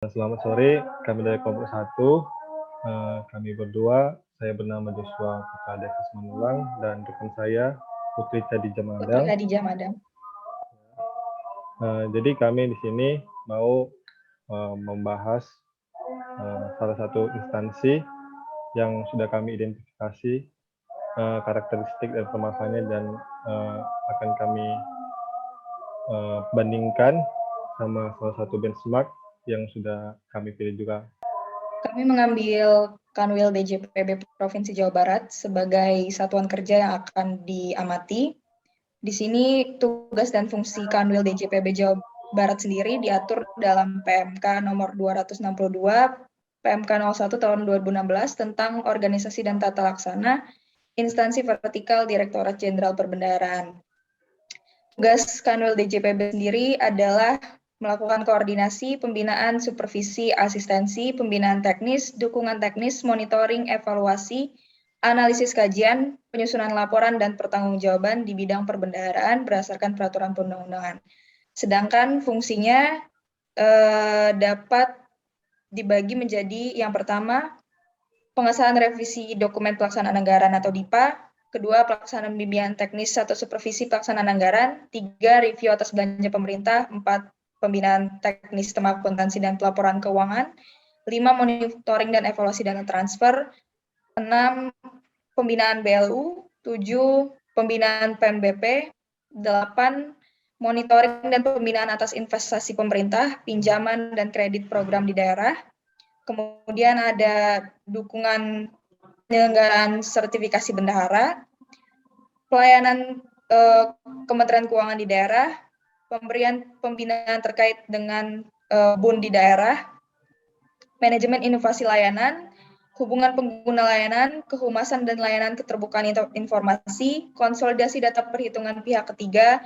Selamat sore, kami dari kelompok 1. Kami berdua, saya bernama Joshua Putra Dekas Manulang dan rekan saya Putri Cadi Putri Jamadang. Khadijah Madam. Jadi kami di sini mau membahas salah satu instansi yang sudah kami identifikasi karakteristik dan permasalahannya dan akan kami bandingkan sama salah satu benchmark yang sudah kami pilih juga. Kami mengambil Kanwil DJPB Provinsi Jawa Barat sebagai satuan kerja yang akan diamati. Di sini tugas dan fungsi Kanwil DJPB Jawa Barat sendiri diatur dalam PMK nomor 262, PMK 01 tahun 2016 tentang organisasi dan tata laksana instansi vertikal Direktorat Jenderal Perbendaharaan. Tugas Kanwil DJPB sendiri adalah melakukan koordinasi, pembinaan, supervisi, asistensi, pembinaan teknis, dukungan teknis, monitoring, evaluasi, analisis kajian, penyusunan laporan, dan pertanggungjawaban di bidang perbendaharaan berdasarkan peraturan perundang-undangan. Sedangkan fungsinya dapat dibagi menjadi yang pertama, pengesahan revisi dokumen pelaksanaan anggaran atau DIPA, kedua, pelaksanaan bimbingan teknis atau supervisi pelaksanaan anggaran, tiga, review atas belanja pemerintah, empat, pembinaan teknis sistem akuntansi dan pelaporan keuangan, 5. Monitoring dan evaluasi dana transfer, 6. Pembinaan BLU, 7. Pembinaan PMBP, 8. Monitoring dan pembinaan atas investasi pemerintah, pinjaman dan kredit program di daerah. Kemudian ada dukungan penyelenggaraan sertifikasi bendahara, pelayanan Kementerian Keuangan di daerah, pemberian pembinaan terkait dengan BUN di daerah, manajemen inovasi layanan, hubungan pengguna layanan, kehumasan dan layanan keterbukaan informasi, konsolidasi data perhitungan pihak ketiga,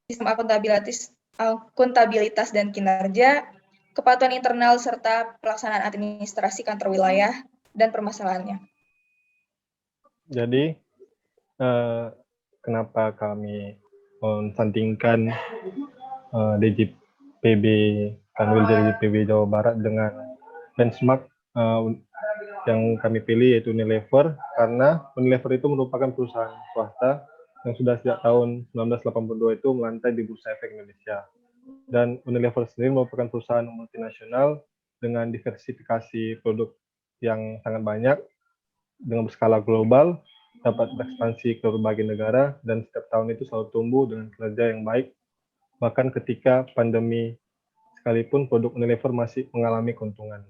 sistem akuntabilitas dan kinerja, kepatuhan internal serta pelaksanaan administrasi kantor wilayah dan permasalahannya. Jadi kenapa kami mensandingkan DJPB Kanwil DJPB Jawa Barat dengan benchmark yang kami pilih yaitu Unilever, karena Unilever itu merupakan perusahaan swasta yang sudah sejak tahun 1982 itu melantai di Bursa Efek Indonesia. Dan Unilever sendiri merupakan perusahaan multinasional dengan diversifikasi produk yang sangat banyak dengan berskala global, dapat berekspansi ke berbagai negara, dan setiap tahun itu selalu tumbuh dengan kinerja yang baik. Bahkan ketika pandemi sekalipun produk Unilever masih mengalami keuntungan.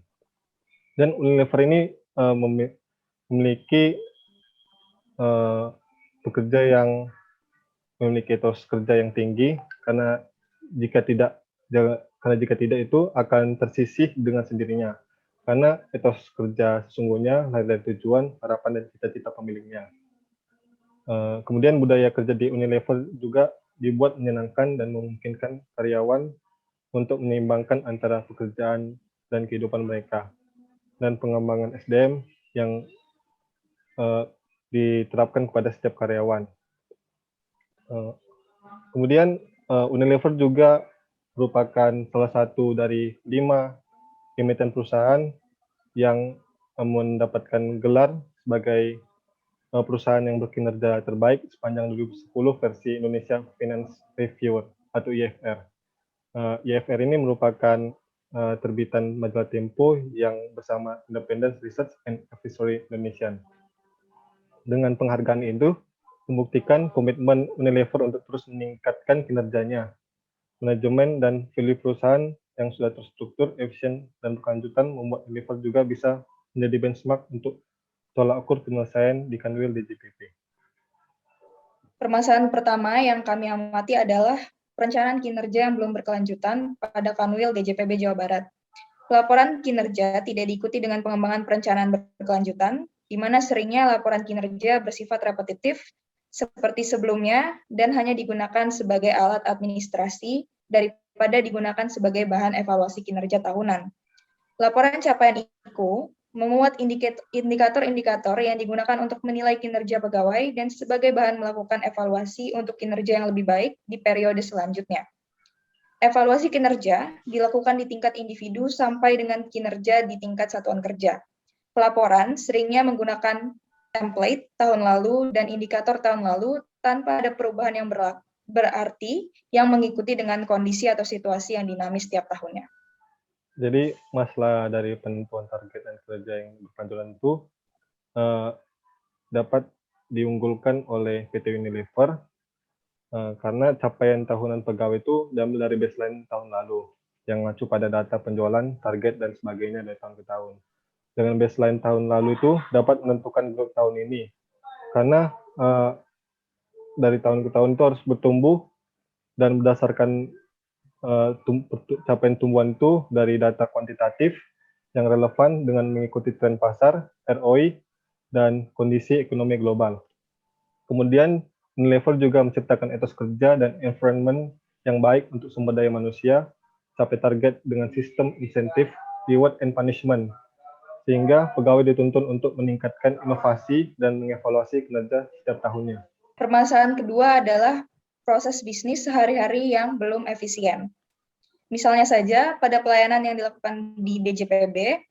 Dan Unilever ini memiliki pekerja yang memiliki etos kerja yang tinggi, karena jika tidak itu akan tersisih dengan sendirinya. Karena etos kerja sesungguhnya lahir dari tujuan, harapan, dan cita-cita pemiliknya. Kemudian budaya kerja di Unilever juga dibuat menyenangkan dan memungkinkan karyawan untuk menyeimbangkan antara pekerjaan dan kehidupan mereka. Dan pengembangan SDM yang diterapkan kepada setiap karyawan. Kemudian Unilever juga merupakan salah satu dari 5 emiten perusahaan yang mendapatkan gelar sebagai perusahaan yang berkinerja terbaik sepanjang 2010 versi Indonesia Finance Reviewer atau IFR. IFR ini merupakan terbitan majalah Tempo yang bersama Independent Research and Advisory Indonesia. Dengan penghargaan itu, membuktikan komitmen Unilever untuk terus meningkatkan kinerjanya. Manajemen dan value perusahaan yang sudah terstruktur, efisien, dan berkelanjutan membuat Unilever juga bisa menjadi benchmark untuk tolak ukur penyelesaian di Kanwil DJPB. Permasalahan pertama yang kami amati adalah perencanaan kinerja yang belum berkelanjutan pada Kanwil DJPB Jawa Barat. Laporan kinerja tidak diikuti dengan pengembangan perencanaan berkelanjutan, di mana seringnya laporan kinerja bersifat repetitif seperti sebelumnya dan hanya digunakan sebagai alat administrasi daripada digunakan sebagai bahan evaluasi kinerja tahunan. Laporan capaian IKU memuat indikator-indikator yang digunakan untuk menilai kinerja pegawai dan sebagai bahan melakukan evaluasi untuk kinerja yang lebih baik di periode selanjutnya. Evaluasi kinerja dilakukan di tingkat individu sampai dengan kinerja di tingkat satuan kerja. Pelaporan seringnya menggunakan template tahun lalu dan indikator tahun lalu tanpa ada perubahan yang berarti yang mengikuti dengan kondisi atau situasi yang dinamis setiap tahunnya. Jadi masalah dari penentuan target dan kerja yang berkelanjutan itu dapat diunggulkan oleh PT Unilever karena capaian tahunan pegawai itu diambil dari baseline tahun lalu yang mengacu pada data penjualan, target, dan sebagainya dari tahun ke tahun. Dengan baseline tahun lalu itu dapat menentukan growth tahun ini. Karena dari tahun ke tahun itu harus bertumbuh dan berdasarkan capaian tumbuhan itu dari data kuantitatif yang relevan dengan mengikuti tren pasar, ROI, dan kondisi ekonomi global. Kemudian, Unilever juga menciptakan etos kerja dan environment yang baik untuk sumber daya manusia, capai target dengan sistem insentif, reward and punishment, sehingga pegawai dituntun untuk meningkatkan inovasi dan mengevaluasi kinerja setiap tahunnya. Permasalahan kedua adalah proses bisnis sehari-hari yang belum efisien. Misalnya saja, pada pelayanan yang dilakukan di DJPB,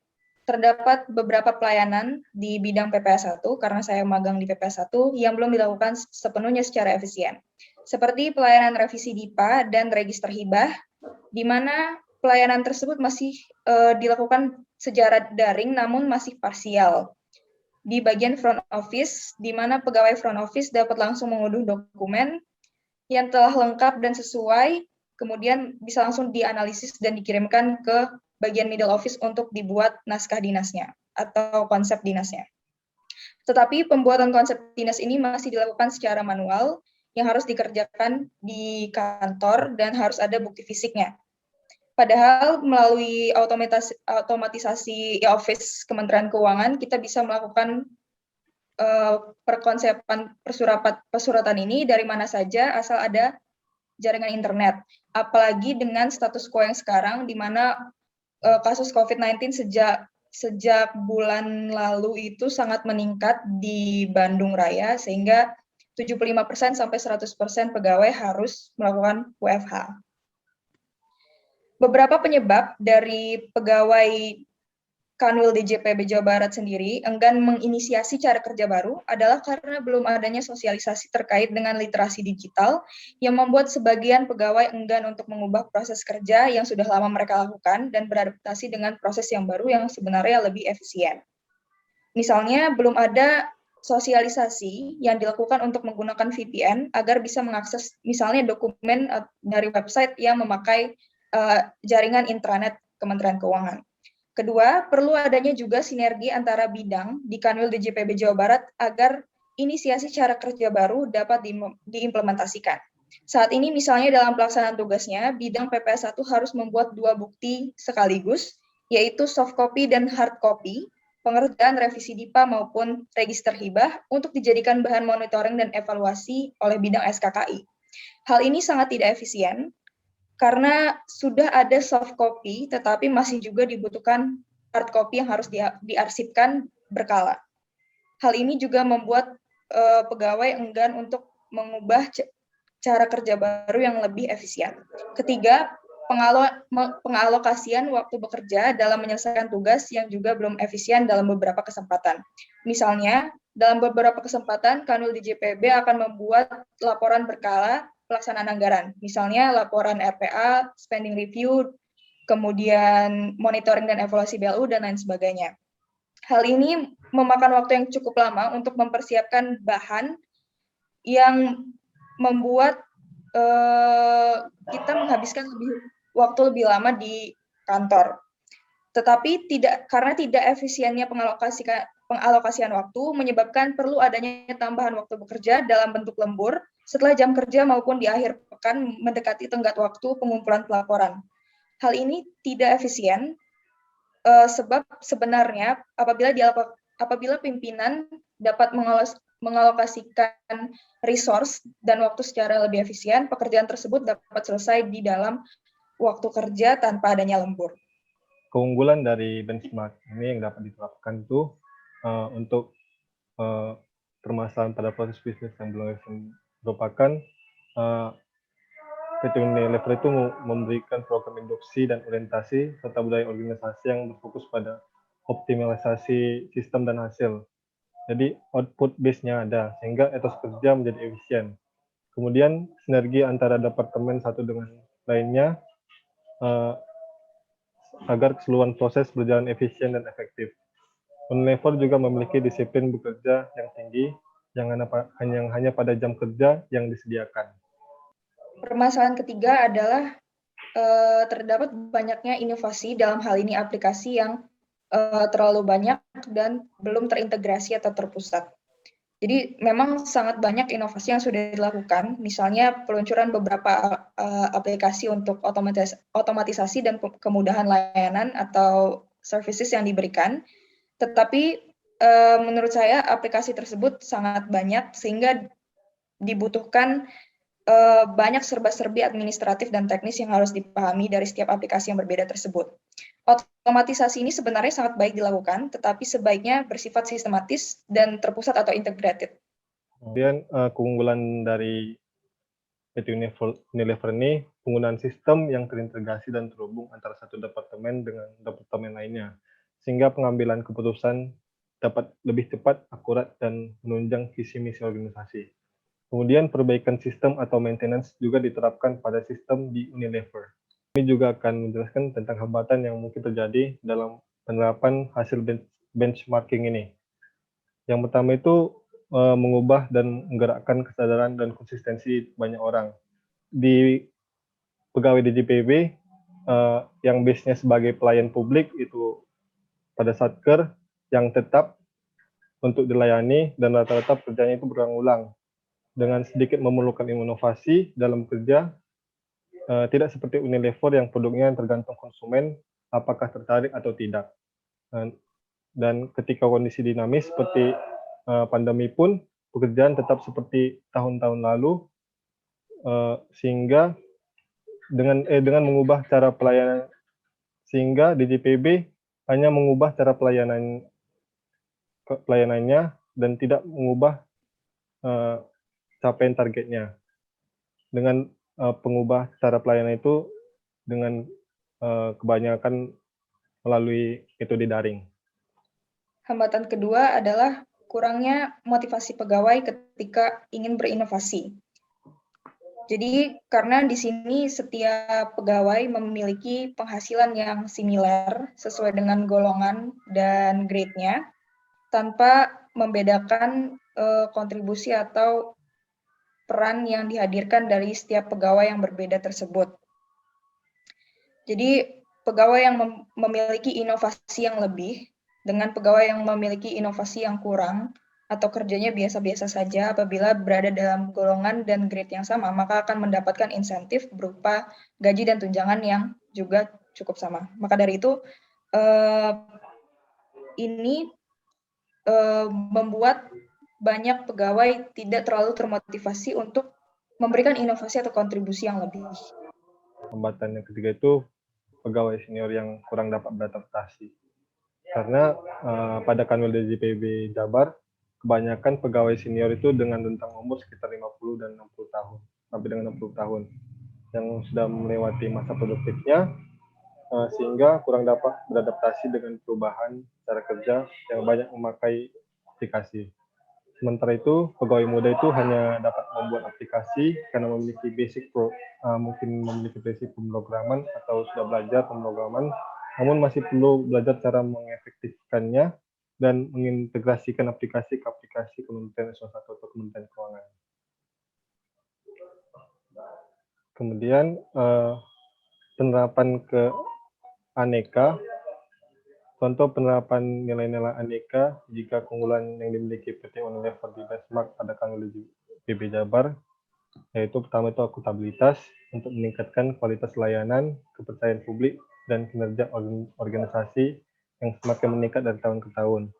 terdapat beberapa pelayanan di bidang PPA 1, karena saya magang di PPA 1, yang belum dilakukan sepenuhnya secara efisien. Seperti pelayanan revisi DIPA dan register hibah, di mana pelayanan tersebut masih dilakukan secara daring namun masih parsial. Di bagian front office, di mana pegawai front office dapat langsung mengunduh dokumen yang telah lengkap dan sesuai, kemudian bisa langsung dianalisis dan dikirimkan ke bagian middle office untuk dibuat naskah dinasnya atau konsep dinasnya. Tetapi pembuatan konsep dinas ini masih dilakukan secara manual yang harus dikerjakan di kantor dan harus ada bukti fisiknya. Padahal melalui otomatisasi e-office Kementerian Keuangan, kita bisa melakukan perkonsepan persuratan ini dari mana saja asal ada jaringan internet. Apalagi dengan status quo yang sekarang, di mana kasus COVID-19 sejak bulan lalu itu sangat meningkat di Bandung Raya, sehingga 75% sampai 100% pegawai harus melakukan WFH. Beberapa penyebab dari pegawai Kanwil DJPB Jawa Barat sendiri enggan menginisiasi cara kerja baru adalah karena belum adanya sosialisasi terkait dengan literasi digital yang membuat sebagian pegawai enggan untuk mengubah proses kerja yang sudah lama mereka lakukan dan beradaptasi dengan proses yang baru yang sebenarnya lebih efisien. Misalnya, belum ada sosialisasi yang dilakukan untuk menggunakan VPN agar bisa mengakses misalnya dokumen dari website yang memakai jaringan intranet Kementerian Keuangan. Kedua, perlu adanya juga sinergi antara bidang di Kanwil DJPB Jawa Barat agar inisiasi cara kerja baru dapat diimplementasikan. Saat ini misalnya dalam pelaksanaan tugasnya, bidang PPA 1 harus membuat 2 bukti sekaligus, yaitu soft copy dan hard copy, pengerjaan revisi DIPA maupun register hibah untuk dijadikan bahan monitoring dan evaluasi oleh bidang SKKI. Hal ini sangat tidak efisien, karena sudah ada soft copy, tetapi masih juga dibutuhkan hard copy yang harus diarsipkan berkala. Hal ini juga membuat pegawai enggan untuk mengubah cara kerja baru yang lebih efisien. Ketiga, pengalokasian waktu bekerja dalam menyelesaikan tugas yang juga belum efisien dalam beberapa kesempatan. Misalnya, dalam beberapa kesempatan, Kanwil DJPB akan membuat laporan berkala pelaksanaan anggaran, misalnya laporan RPA, spending review, kemudian monitoring dan evaluasi BLU, dan lain sebagainya. Hal ini memakan waktu yang cukup lama untuk mempersiapkan bahan yang membuat kita menghabiskan waktu lebih lama di kantor. Tetapi karena tidak efisiennya pengalokasian waktu menyebabkan perlu adanya tambahan waktu bekerja dalam bentuk lembur setelah jam kerja maupun di akhir pekan mendekati tenggat waktu pengumpulan pelaporan. Hal ini tidak efisien sebab sebenarnya apabila pimpinan dapat mengalokasikan resource dan waktu secara lebih efisien, pekerjaan tersebut dapat selesai di dalam waktu kerja tanpa adanya lembur. Keunggulan dari benchmark ini yang dapat diterapkan itu untuk permasalahan pada proses bisnis yang belum merupakan PT Unilever itu memberikan program induksi dan orientasi serta budaya organisasi yang berfokus pada optimalisasi sistem dan hasil. Jadi output base-nya ada, sehingga etos kerja menjadi efisien. Kemudian sinergi antara departemen satu dengan lainnya uh, agar keseluruhan proses berjalan efisien dan efektif. Unilever juga memiliki disiplin bekerja yang tinggi, yang hanya pada jam kerja yang disediakan. Permasalahan ketiga adalah terdapat banyaknya inovasi, dalam hal ini aplikasi yang terlalu banyak dan belum terintegrasi atau terpusat. Jadi memang sangat banyak inovasi yang sudah dilakukan, misalnya peluncuran beberapa aplikasi untuk otomatisasi dan kemudahan layanan atau services yang diberikan. Tetapi menurut saya aplikasi tersebut sangat banyak sehingga dibutuhkan banyak serba-serbi administratif dan teknis yang harus dipahami dari setiap aplikasi yang berbeda tersebut. Otomatisasi ini sebenarnya sangat baik dilakukan, tetapi sebaiknya bersifat sistematis dan terpusat atau integrated. Kemudian keunggulan dari PT Unilever ini penggunaan sistem yang terintegrasi dan terhubung antara satu departemen dengan departemen lainnya, sehingga pengambilan keputusan dapat lebih cepat, akurat, dan menunjang visi misi organisasi. Kemudian perbaikan sistem atau maintenance juga diterapkan pada sistem di Unilever. Ini juga akan menjelaskan tentang hambatan yang mungkin terjadi dalam penerapan hasil benchmarking ini. Yang pertama itu mengubah dan menggerakkan kesadaran dan konsistensi banyak orang. Di pegawai DJPB yang base-nya sebagai pelayan publik itu pada Satker yang tetap untuk dilayani dan rata-rata kerjanya itu berulang-ulang dengan sedikit memerlukan inovasi dalam kerja, tidak seperti Unilever yang produknya tergantung konsumen apakah tertarik atau tidak. Dan ketika kondisi dinamis seperti pandemi pun, pekerjaan tetap seperti tahun-tahun lalu, sehingga dengan mengubah cara pelayanan, sehingga DJPB hanya mengubah cara pelayanannya dan tidak mengubah capaian targetnya. Dengan pengubah cara pelayanan itu dengan kebanyakan melalui metode daring. Hambatan kedua adalah kurangnya motivasi pegawai ketika ingin berinovasi. Jadi karena di sini setiap pegawai memiliki penghasilan yang similar sesuai dengan golongan dan grade-nya tanpa membedakan kontribusi atau peran yang dihadirkan dari setiap pegawai yang berbeda tersebut. Jadi pegawai yang memiliki inovasi yang lebih dengan pegawai yang memiliki inovasi yang kurang atau kerjanya biasa-biasa saja apabila berada dalam golongan dan grade yang sama, maka akan mendapatkan insentif berupa gaji dan tunjangan yang juga cukup sama. Maka dari itu, ini membuat banyak pegawai tidak terlalu termotivasi untuk memberikan inovasi atau kontribusi yang lebih. Hambatan yang ketiga itu pegawai senior yang kurang dapat beradaptasi. Karena pada Kanwil DJPB Jabar, kebanyakan pegawai senior itu dengan rentang umur sekitar 50 dan 60 tahun, sampai dengan 60 tahun, yang sudah melewati masa produktifnya, sehingga kurang dapat beradaptasi dengan perubahan cara kerja yang banyak memakai aplikasi. Sementara itu, pegawai muda itu hanya dapat membuat aplikasi karena memiliki mungkin memiliki basic pemrograman atau sudah belajar pemrograman, namun masih perlu belajar cara mengefektifkannya dan mengintegrasikan aplikasi ke aplikasi Kementerian S1 atau Kementerian Keuangan. Kemudian penerapan ke aneka. Contoh penerapan nilai-nilai aneka jika keunggulan yang dimiliki PT Unilever di benchmark pada Kanwil PB Jabar, yaitu pertama itu akuntabilitas untuk meningkatkan kualitas layanan, kepercayaan publik, dan kinerja organisasi yang semakin meningkat dari tahun ke tahun.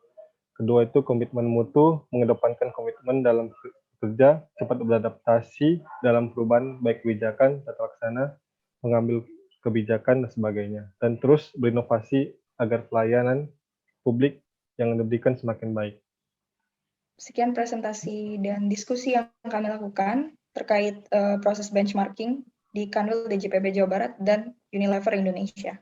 Kedua itu komitmen mutu, mengedepankan komitmen dalam kerja, cepat beradaptasi dalam perubahan baik kebijakan, tata laksana, mengambil kebijakan, dan sebagainya. Dan terus berinovasi agar pelayanan publik yang diberikan semakin baik. Sekian presentasi dan diskusi yang kami lakukan terkait proses benchmarking di Kanwil DJPB Jawa Barat dan Unilever Indonesia.